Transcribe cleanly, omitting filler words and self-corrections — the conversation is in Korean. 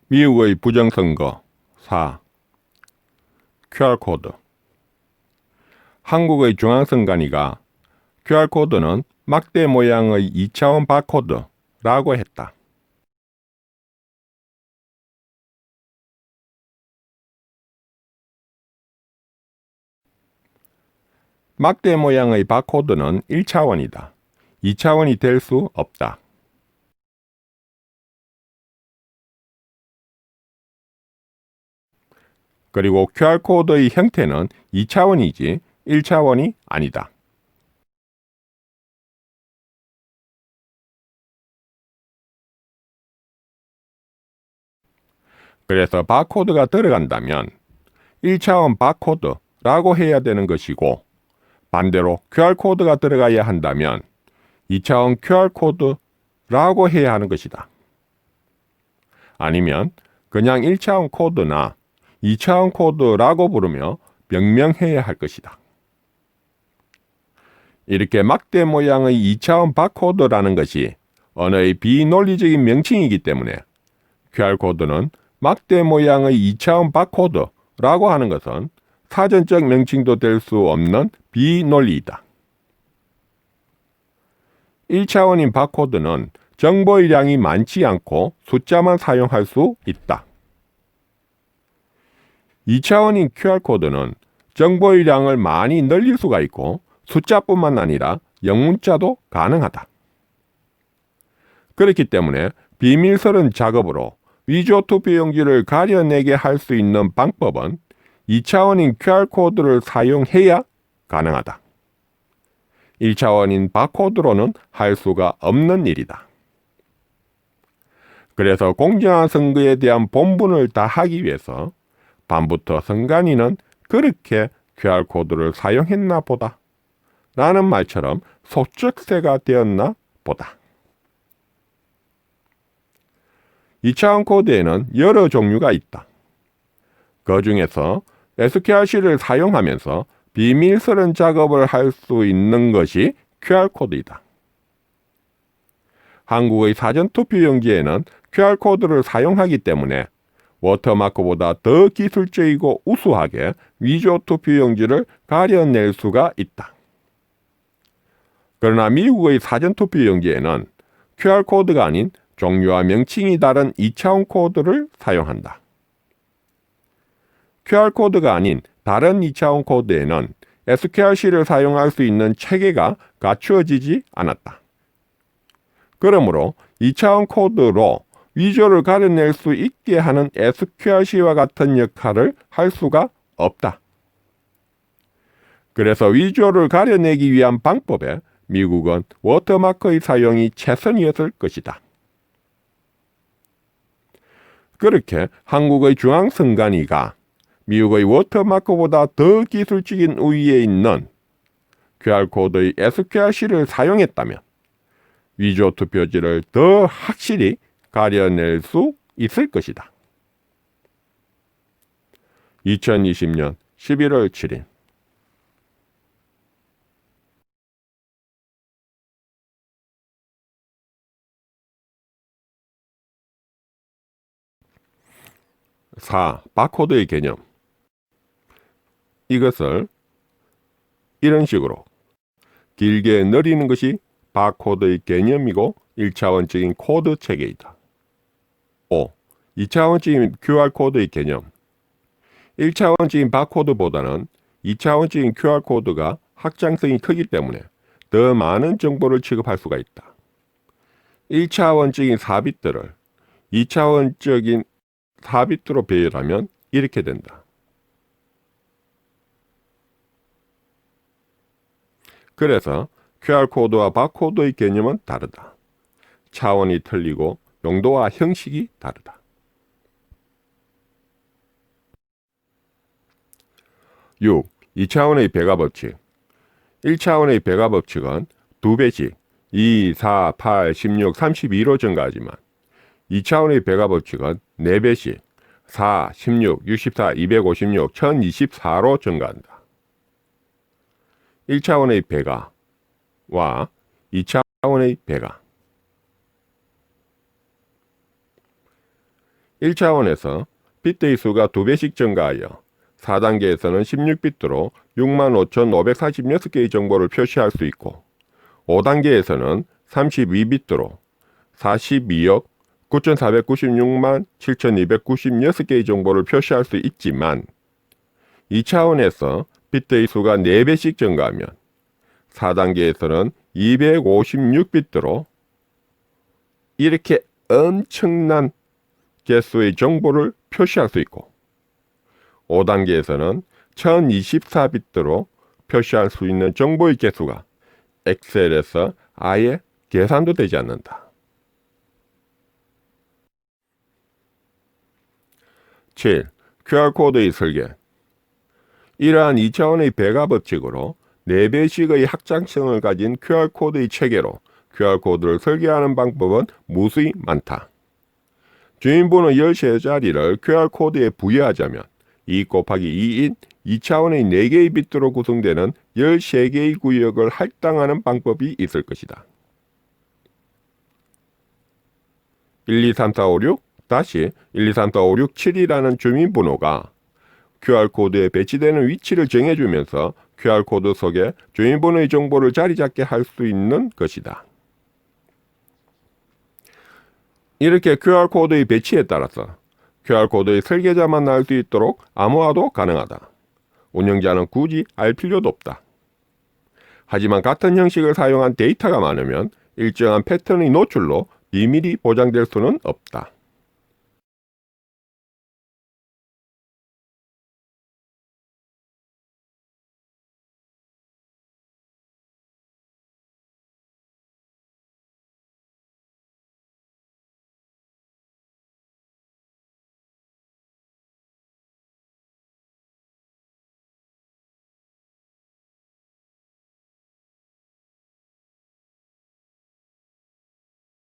미국의 부정선거 4. QR코드. 한국의 중앙선관위가 QR코드는 막대 모양의 2차원 바코드라고 했다. 막대 모양의 바코드는 1차원이다. 2차원이 될 수 없다. 그리고 QR코드의 형태는 2차원이지 1차원이 아니다. 그래서 바코드가 들어간다면 1차원 바코드라고 해야 되는 것이고, 반대로 QR코드가 들어가야 한다면 2차원 QR코드라고 해야 하는 것이다. 아니면 그냥 1차원 코드나 2차원 코드라고 부르며 명명해야 할 것이다. 이렇게 막대 모양의 2차원 바코드라는 것이 언어의 비논리적인 명칭이기 때문에 QR코드는 막대 모양의 2차원 바코드라고 하는 것은 사전적 명칭도 될 수 없는 비논리이다. 1차원인 바코드는 정보의 양이 많지 않고 숫자만 사용할 수 있다. 2차원인 QR코드는 정보의 양을 많이 늘릴 수가 있고 숫자뿐만 아니라 영문자도 가능하다. 그렇기 때문에 비밀스러운 작업으로 위조 투표용지를 가려내게 할 수 있는 방법은 2차원인 QR코드를 사용해야 가능하다. 1차원인 바코드로는 할 수가 없는 일이다. 그래서 공정한 선거에 대한 본분을 다하기 위해서 밤부터 선관위는 그렇게 QR코드를 사용했나 보다 라는 말처럼 속적새가 되었나 보다. 2차원 코드에는 여러 종류가 있다. 그 중에서 SQRC를 사용하면서 비밀스러운 작업을 할 수 있는 것이 QR코드이다. 한국의 사전투표용지에는 QR코드를 사용하기 때문에 워터마크보다 더 기술적이고 우수하게 위조 투표용지를 가려낼 수가 있다. 그러나 미국의 사전투표용지에는 QR코드가 아닌 종류와 명칭이 다른 2차원 코드를 사용한다. QR코드가 아닌 다른 2차원 코드에는 SQRC를 사용할 수 있는 체계가 갖추어지지 않았다. 그러므로 2차원 코드로 위조를 가려낼 수 있게 하는 SQRC와 같은 역할을 할 수가 없다. 그래서 위조를 가려내기 위한 방법에 미국은 워터마크의 사용이 최선이었을 것이다. 그렇게 한국의 중앙선관위가 미국의 워터마크보다 더 기술적인 우위에 있는 QR코드의 SQRC를 사용했다면 위조 투표지를 더 확실히 가려낼 수 있을 것이다. 2020년 11월 7일 바코드의 개념. 이것을 이런 식으로 길게 늘리는 것이 바코드의 개념이고 1차원적인 코드 체계이다. 5. 2차원적인 QR코드의 개념. 1차원적인 바코드보다는 2차원적인 QR코드가 확장성이 크기 때문에 더 많은 정보를 취급할 수가 있다. 1차원적인 4비트를 2차원적인 4비트로 배열하면 이렇게 된다. 그래서 QR코드와 바코드의 개념은 다르다. 차원이 틀리고 용도와 형식이 다르다. 6. 2차원의 배가 법칙. 1차원의 배가 법칙은 2배씩 2, 4, 8, 16, 32로 증가하지만 2차원의 배가 법칙은 4배씩 4, 16, 64, 256, 1024로 증가한다. 1차원의 배가와 2차원의 배가. 1차원에서 비트의 수가 2배씩 증가하여 4단계에서는 16비트로 65,546개의 정보를 표시할 수 있고 5단계에서는 32비트로 42억 9,496만 7,296개의 정보를 표시할 수 있지만 2차원에서 비트의 수가 4배씩 증가하면 4단계에서는 256비트로 이렇게 엄청난 개수의 정보를 표시할 수 있고 5단계에서는 1024비트로 표시할 수 있는 정보의 개수가 엑셀에서 아예 계산도 되지 않는다. 7. QR코드의 설계. 이러한 2차원의 배가 법칙으로 4배씩의 확장성을 가진 QR코드의 체계로 QR코드를 설계하는 방법은 무수히 많다. 주민번호 13자리를 QR코드에 부여하자면 2 곱하기 2인 2차원의 4개의 비트로 구성되는 13개의 구역을 할당하는 방법이 있을 것이다. 1, 2, 3, 4, 5, 6 다시 1, 2, 3, 4, 5, 6, 7이라는 주민번호가 QR코드에 배치되는 위치를 정해주면서 QR코드 속에 주민번호의 정보를 자리 잡게 할 수 있는 것이다. 이렇게 QR코드의 배치에 따라서 QR코드의 설계자만 알 수 있도록 암호화도 가능하다. 운영자는 굳이 알 필요도 없다. 하지만 같은 형식을 사용한 데이터가 많으면 일정한 패턴의 노출로 비밀이 보장될 수는 없다.